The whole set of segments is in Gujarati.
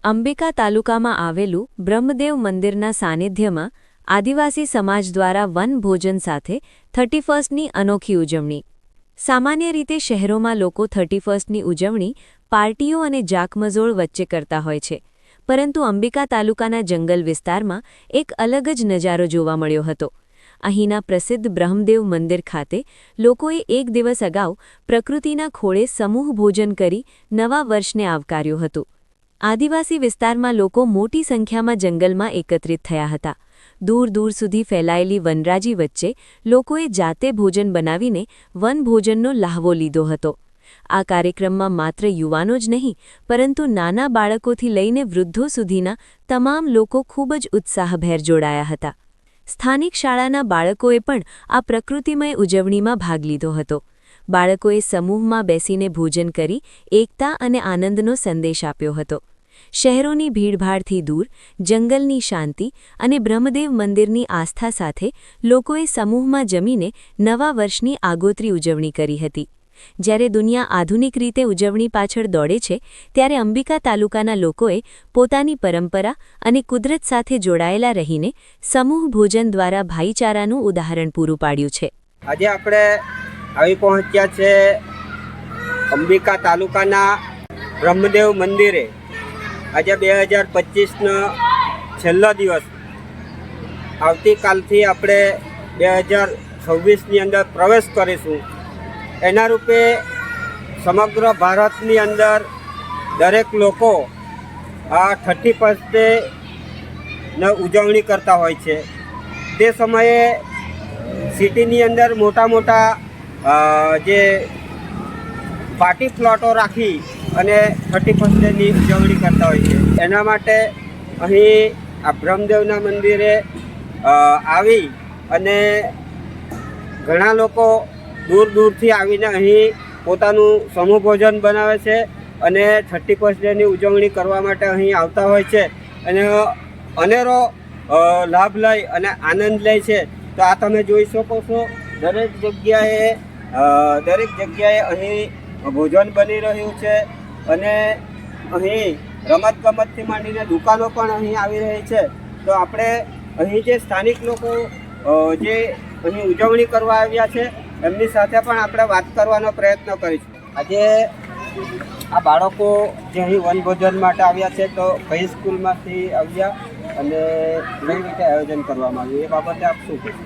અંબિકા તાલુકામાં આવેલું બ્રહ્મદેવ મંદિરના સાનિધ્યમાં આદિવાસી સમાજ દ્વારા વનભોજન સાથે 31ની અનોખી ઉજવણી। સામાન્ય રીતે શહેરોમાં લોકો 31ની ઉજવણી પાર્ટીઓ અને જાકમજોળ વચ્ચે કરતા હોય છે, પરંતુ અંબિકા તાલુકાના જંગલ વિસ્તારમાં એક અલગ જ નજારો જોવા મળ્યો હતો। અહીંના પ્રસિદ્ધ બ્રહ્મદેવ મંદિર ખાતે લોકોએ એક દિવસ અગાઉ પ્રકૃતિના ખોળે સમૂહ ભોજન કરી નવા વર્ષને આવકાર્યું હતું। આદિવાસી વિસ્તારમાં લોકો મોટી સંખ્યામાં જંગલમાં એકત્રિત થયા હતા। દૂર દૂર સુધી ફેલાયેલી વનરાજી વચ્ચે લોકોએ જાતે ભોજન બનાવીને વનભોજનનો લહાવો લીધો હતો। આ કાર્યક્રમમાં માત્ર યુવાનો જ નહીં, પરંતુ નાના બાળકોથી લઈને વૃદ્ધો સુધીના તમામ લોકો ખૂબ જ ઉત્સાહભેર જોડાયા હતા। સ્થાનિક શાળાના બાળકોએ પણ આ પ્રકૃતિમય ઉજવણીમાં ભાગ લીધો હતો। બાળકોએ સમૂહમાં બેસીને ભોજન કરી એકતા અને આનંદનો સંદેશ આપ્યો હતો। શહેરોની ભીડભાડથી દૂર, જંગલની શાંતિ અને બ્રહ્મદેવ મંદિરની આસ્થા સાથે લોકોએ સમૂહમાં જમીને નવા વર્ષની આગોતરી ઉજવણી કરી હતી। જ્યારે દુનિયા આધુનિક રીતે ઉજવણી પાછળ દોડે છે, ત્યારે અંબિકા તાલુકાના લોકોએ પોતાની પરંપરા અને કુદરત સાથે જોડાયેલા રહીને સમૂહ ભોજન દ્વારા ભાઈચારાનું ઉદાહરણ પૂરું પાડ્યું છે। આજે આપણે આવી પહોંચ્યા છે અંબિકા તાલુકાના બ્રહ્મદેવ મંદિરે। આજે 2025નો છેલ્લો દિવસ। આવતીકાલથી આપણે 2026ની અંદર પ્રવેશ કરીશું। એના રૂપે સમગ્ર ભારતની અંદર દરેક લોકો આ 31મીની ઉજવણી કરતા હોય છે। તે સમયે સિટીની અંદર મોટા મોટા જે પાર્ટી પ્લોટો રાખી અને 31મીની ઉજવણી કરતા હોય છે। એના માટે અહીં આ બ્રહ્મદેવના મંદિરે આવી અને ઘણા લોકો દૂર દૂરથી આવીને અહીં પોતાનું સમૂહ ભોજન બનાવે છે અને 31મીની ઉજવણી કરવા માટે અહીં આવતા હોય છે અને અનેરો લાભ લઈ અને આનંદ લે છે। તો આ તમે જોઈ શકો છો, દરેક જગ્યાએ અહીં ભોજન બની રહ્યું છે અને અહીં રમતગમતથી માંડીને દુકાનો પણ અહીં આવી રહી છે। તો આપણે અહીં જે સ્થાનિક લોકો જે અહીં ઉજવણી કરવા આવ્યા છે એમની સાથે પણ આપણે વાત કરવાનો પ્રયત્ન કરીશું। આજે આ બાળકો જે અહીં વનભોજન માટે આવ્યા છે, તો કઈ સ્કૂલમાંથી આવ્યા અને કઈ રીતે આયોજન કરવામાં આવ્યું એ બાબતે આપ શું કહેશો?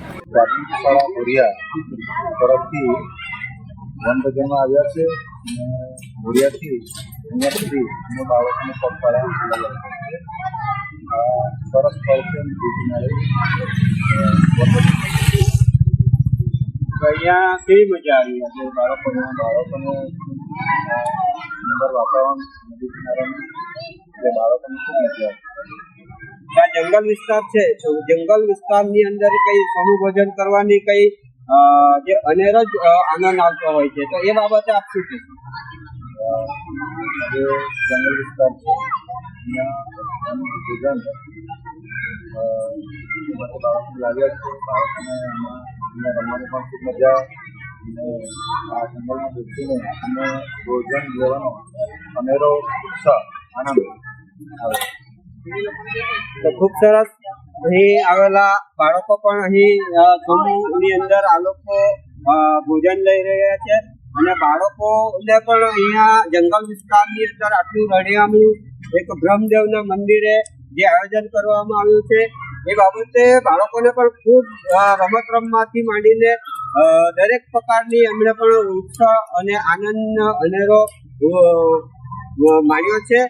શાળા ભોરિયા તરફથી વનભોજનમાં આવ્યા છે અને ભોરિયાથી અહીંયા સુધી અમે બાળકોને પગપાળા સરસ ફળ છે। અહીંયા કેવી મજા આવી? આજે બાળકોને સુંદર વાતાવરણ, નદી કિનારાનું એટલે બાળકોને ખૂબ મજા આવી। આ જંગલ વિસ્તાર છે, તો જંગલ વિસ્તારની અંદર કઈ સમૂહ ભોજન કરવાની કઈ જે અનેરો જ આનંદ આવતો હોય છે, તો એ બાબતે આપ શું કહેશો? જે જંગલ વિસ્તાર છે અહીંયા ભોજન બાળકોને લાગ્યા છે। બાળકોને અહીંયા રમવાની પણ ખૂબ મજા અને આ જંગલમાં બેસીને અને ભોજન લેવાનો અનેરો ઉત્સાહ, આનંદ આવે। તો ખૂબ સરસ। અહીં આવેલા બાળકો પણ અહીં સમૂહની અંદર આ લોકો ભોજન લઈ રહ્યા છે અને બાળકોને પણ અહીંયા જંગલ વિસ્તારની અંદર આટલું રળિયામણું એક બ્રહ્મદેવના મંદિરે જે આયોજન કરવામાં આવ્યું છે એ બાબતે બાળકોને પણ ખૂબ રમત રમવાથી માંડીને દરેક પ્રકારની એમણે પણ ઉત્સાહ અને આનંદ અનેરો માણ્યો છે।